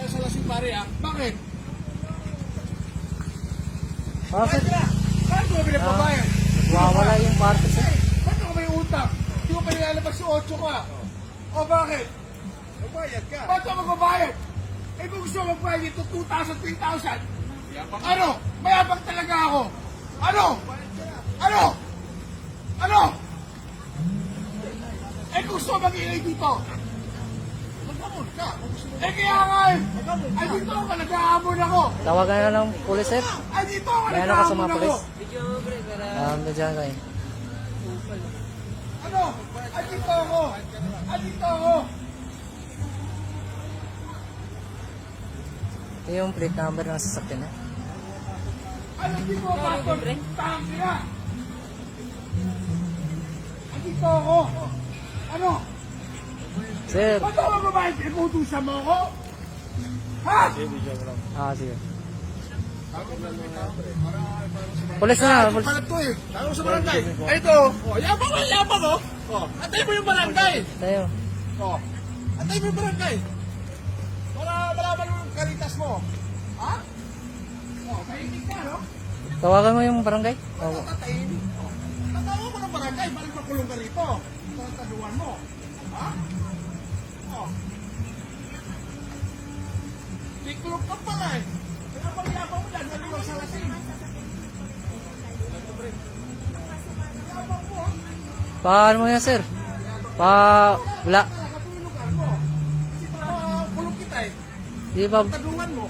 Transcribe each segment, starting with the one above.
kaya sa lasing pare Bakit? Bakit? Bakit mo pinapabayad? Wawala yung parte sir. Ba't ako may utang? Hindi ko pa nilalabas yung 8 ko O bakit? Magbayad ka. Ba't ako magbabayad? Kung gusto ko magbayad dito 2,000, 3,000. Ano? Mayabang talaga ako. Ano? Kung gusto ko mag-iingay dito. Magkamon ka. Kaya nga dito ako, nag-aamon ako. Tawagan na ng pulis sir. Dito ako, May ano ka sa mga nag-aamon ako. pulis? Medyo kayo. Dito ako. Ito yung plate number ng sasakyan na. Di mo ba ito? Tangin na. Dito ako. Sir. Ba't ako magbabayad? Inutusan mo ako? Ha? Sige. Pulis na. Pulis. Palat ko Tawag sa barangay. Ito. Yabang ko. Antay mo yung barangay. Tayo. Antay mo yung barangay. Para malaman mo yung karitas mo. Ha? Kainin ka, no? Tawagan mo yung barangay. Tatayin. Tatawag mo ng barangay. Balik makulong ka rito. Tataduan mo. Ha? Tikulog ka pala Kaya pagyabang mo dyan. Naliwag sa lasing. Paano mo yan sir? Wala. Nakatulog mo. Kasi kulong kita Di ba? Tataduan mo.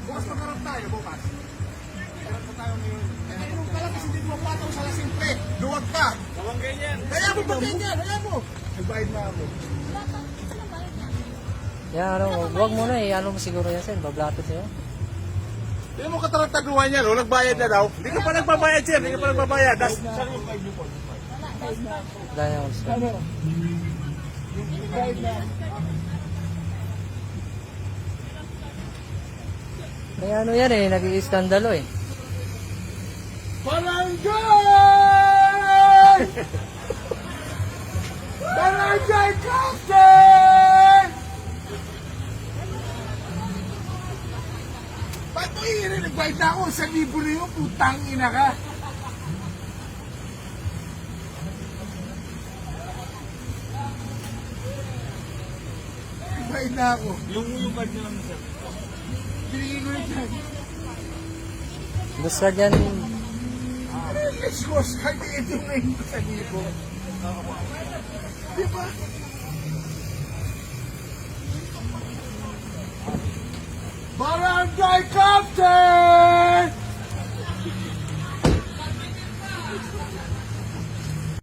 Bukas magharap tayo, bukas. Harap na tayo ngayon. Kainom ka lang kasi hindi mo patong sa lasing pre. Luwag ka. Gawang ganyan. Kaya mo ba ganyan? Kaya mo. Nagbayad na ako. Yan wag mo na ano mo siguro yan sir. Bablatot sa'yo. Hindi mo katarataduhan yan, nagbayad na daw. Hindi ka pa nagbabayad sir, hindi ka pa nagbabayad. Wala na ako sir. May ano yan nag-iiskandalo Barangay! Barangay Captain! Ba't mo nagbayad na ako? 1,000 na yun, putang ina ka. Nagbayad na ako. Yung card nyo lang sir. Binigay ko yung card. Gusto dyan. Let's go, card ito ngayon ko sa libo. Diba? Barangay Captain!